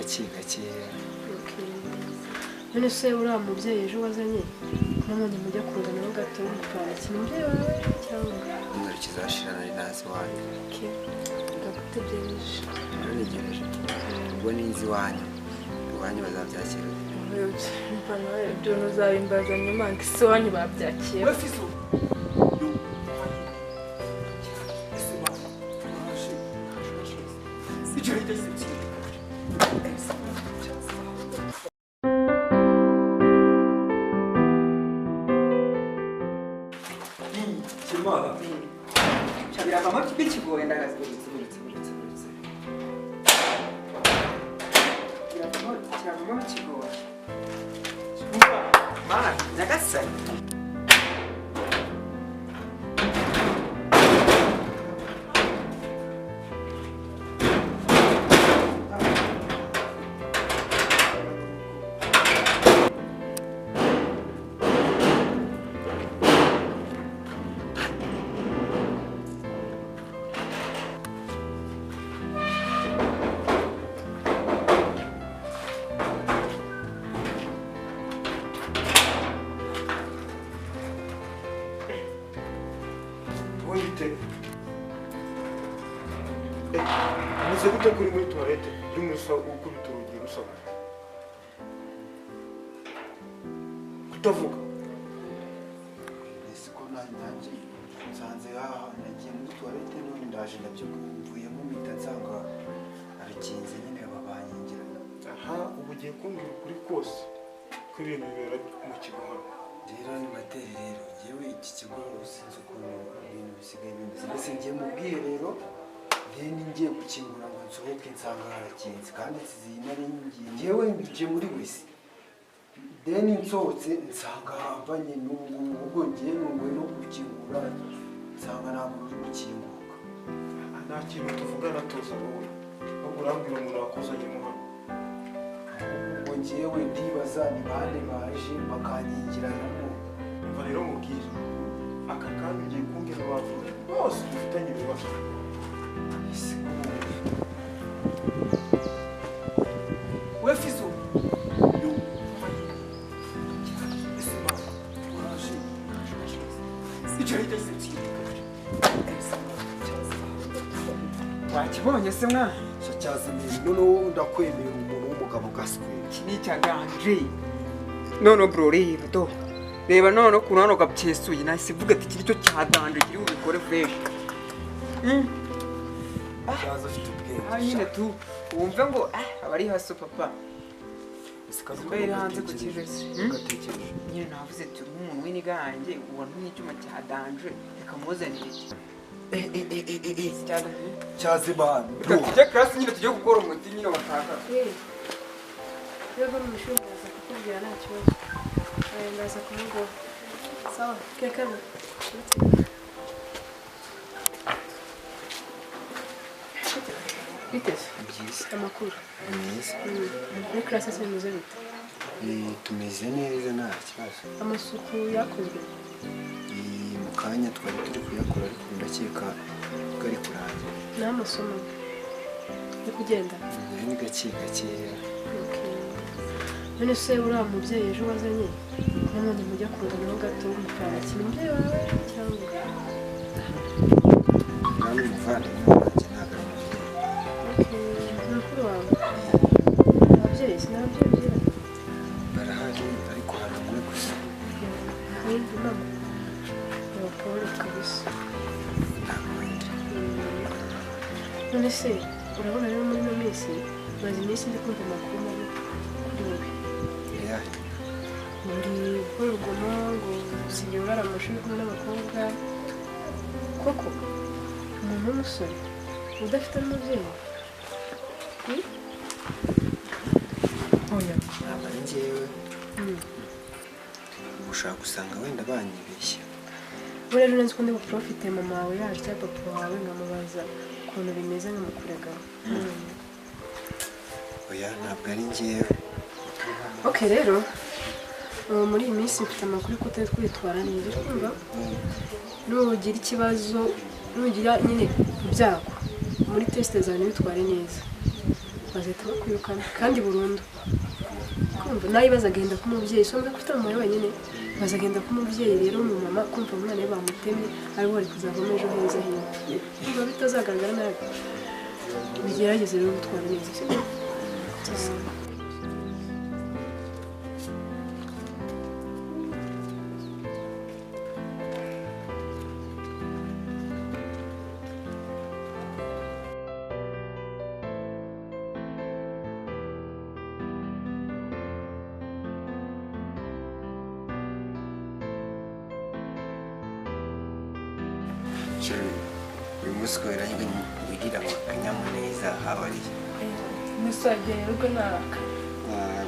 gake gakeya. None se uriya mubyeyi ejo wazanye n'ubundi mujya kuzanaho gato y'umukara si umubyeyi wawe cyangwa umweru kizashira nari nazi wanyu. ndagutegereje ntegereje ubwo ninzi wanyu bazabyakira. ibyo ntuzabimbaza nyuma ngo isi wanyu babyakira. Nise gute kuri muri toilette y'umusa ukubita urugi rusaba kutavuga ese ko nanjye nsanze nagiye muri toilette none ndaje ndabyumvuyemo mpita nsanga arakinze nyine babanyingira. aha ubu ugiye kumbwira ukuri kose ko ibintu bibera mu kigo hano. rero ni materi rero yewe iki kigo sinzi ukuntu ibintu bisigaye bimeze mbese ngiye mu bwiherero deni ngiye gukingura ngo nsohoke nsanga harakinze kandi nari ngiye ngiye muri wese deni nsohotse nsanga hambanye n'ubwo ngiye nunguwe no gukingura nsanga ntabwo uri gukinguka. nta kintu tuvugana tuza wowe ahubwo urambwira umuntu wakuzanye mo hano. ubwo ngiyewe ndibaza ni bande baje bakanyingirana. umva rero mubwire aka kandi ugiye kumbwira abantu bose dufitanye ibibazo. we fizo wakibonye se mwana cyazimiye noneho ndakwemera umuntu w'umugabo gaswe iki ni icyaganje none bro reba none ukuntu hano gapyesuye nahise vuga ati iki nicyo cyaganje kiri bubikore fresh. cyaza afite ubwenge nyine tu wumve ngo abari hasi papa mbaye hanze ku kijosi gatekereje nyine navuze ati nk'umuntu w'inigange ubona nk'icyuma cyadanje reka muzanire cyazimana tujya class nyine tujye gukora umuti nyine bataka rero mu ishuri ndaza kukubwira nta kibazo ndaza kumubwira sawa kekana biteze byiza amakuru meza muri classe se muze bite tumeze neza nta kibazo. amasuku yakozwe mu kanya twari turi kuyakora ariko ndakeka ko ari kurangira. n'amasomo yo kugenda ni gake gakeya. none se uriya mubyeyi ejo wazanye n'ubundi mujya kuzanaho gato y'umukara si umubyeyi wawe cyangwa nawe umuvandimwe wanjye ntabwo ari umubyeyi. ni mukuru wawe ababyeyi si n'ababyeyi ugira barahari ariko hari umwe gusa. hari mama abakobwa kabisa ntabwo none se urabona rero muri ino minsi maze iminsi ndi kumva amakuru mabi kuri wowe muri gukora urugomo ngo usigaye urara mu mashuri kumwe n'abakobwa koko umuntu w'umusore udafite n'umubyeyi oya ntabwo ari njyewe ushaka gusanga wenda banyibeshya. buriya rero nzi ko ndi buprofite mama wawe yaje cyangwa papa wawe nkamubaza ukuntu bimeze nkamukurega oya ntabwo ari njyewe. okay rero muri iyi minsi mfite amakuru ko utari kwitwara neza urumva nugira ikibazo nugira nyine ibyago muri test zawe ntibitware neza bazahita bakwirukana kandi burundu. Kumva nawe bazagenda ku mubyeyi sombe kufite umumaro wenyine bazagenda ku mubyeyi rero umumama kumva umwana we bamutemye ariwe wari kuzavamo ejo heza hino niba bitazagaragara nabi bigerageze rero gutwara neza sibyo. uyu munsi kubera wigira ngo akanyamuneza habariye Musagiye rugo naraka.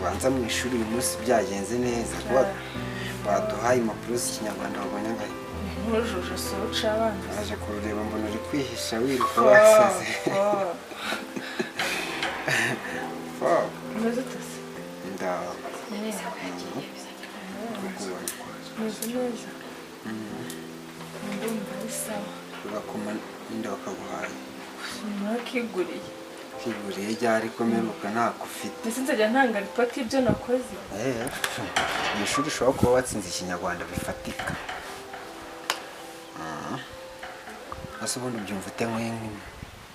banza mu ishuri uyu munsi byagenze neza kuba baduhaye impapuro z'ikinyarwanda wabonye ngayo Nkujuje soca abana. naje kurureba mbona uri kwihisha wiruka wasaze. Umeze utase? ndaho Meze neza. Ndumva ari sawa. ugakoma n'inda bakaguhaye Nakiguriye. kiguriye ryari ko mperuka ntako ufite. Ese nzajya ntanga ripoti y'ibyo nakoze. mu ishuri ushobora kuba watsinze ikinyarwanda bifatika. ese ubundi ubyumva ute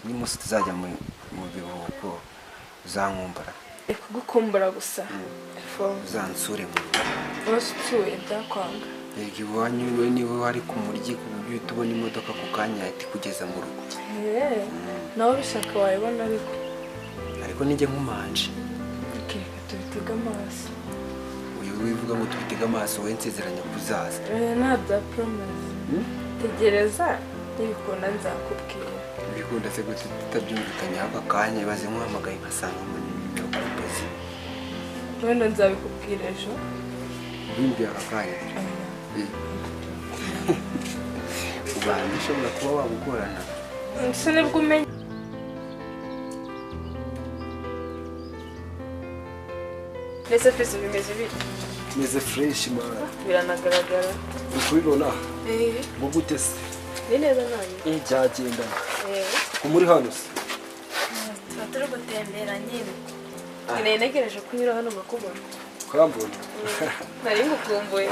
n'umunsi tuzajya mu biruhuko uzankumbura Kugukumbura gusa. uzansure mu rugo Bose utuye byakwanga. erega iwanyu we niwe wari ku muryi ku buryo uhita ubona imodoka ku kanya yahita ikugeza mu rugo. Nawe bishaka wayibona ariko nijye nk'umanje reka tubitega amaso. uyu wivuga ngo tubitege amaso we nsezeranya kuzaza. Nta bya poromesi. Tegereza nibikunda nzakubwira. bikunda se gute tutabyumvikanye aka kanya ibaze nkuhamagaye nkasanga mu nimero ku kazi. Wenda nzabikubwira ejo. bimbye aka kanya ubana ushobora kuba wabugorana. Ese nibwo umenya. Ese fisi bimeze bite? meze fresh man. Biranagaragara. ukuri nona ngo gute se Ni neza nanjye. cyagenda ko muri hano se Tuba turi gutembera nyine. Negereje kunyura hano ngakubona. kambona Nari ngukumbuye.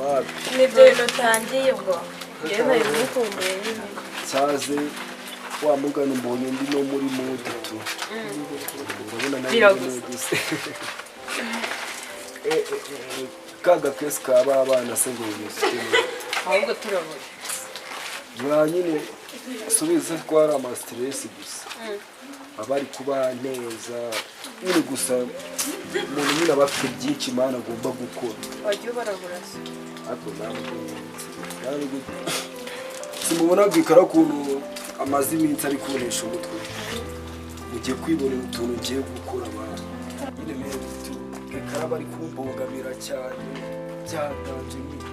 wapi Nibyo bintu utangiye ubwo. Njyewe nari ngukumbuye nyine. cyaze wa mugani mbonye ndi no muri mode tu urabona nayo Biragusa. kaga kesi kaba abana se ngo yose Ahubwo turabona. nta nyine subiza ko ari amastress gusa abari kuba neza nyine gusa umuntu nyine aba afite byinshi imana agomba gukora. Wajya ubarabura se? ariko simubona bwikara ukuntu amaze iminsi ari kubonesha umutwe mugiye kwibonera utuntu ugiye gukora abantu nyine bwikara bari kumbogamira cyane byatanje nyine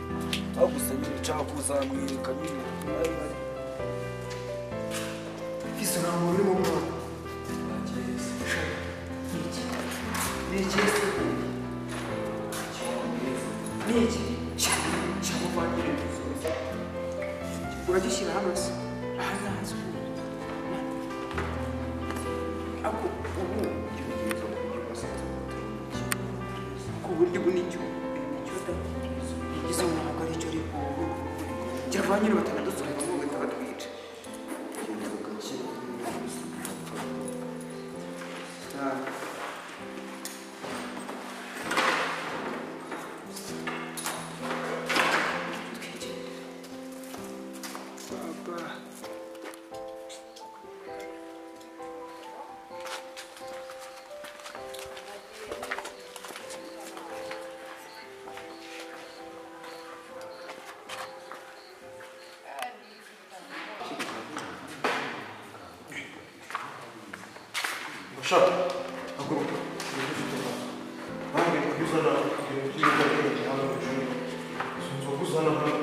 aho gusa nyine nshaka kuzamwereka nyine Fisi ntabwo uri mu mwana. Ni iki? uragishyira hano se ahazaza ako ubu ku buryo ubu nicyo igize ntabwo ari cyo ariko gira ba nyine batanadusubiza ngo bahita batwica. Shut. Haguruka. Nange kuzana ibintu by'ibintu hano hejuru. Sinzi kuzana hano.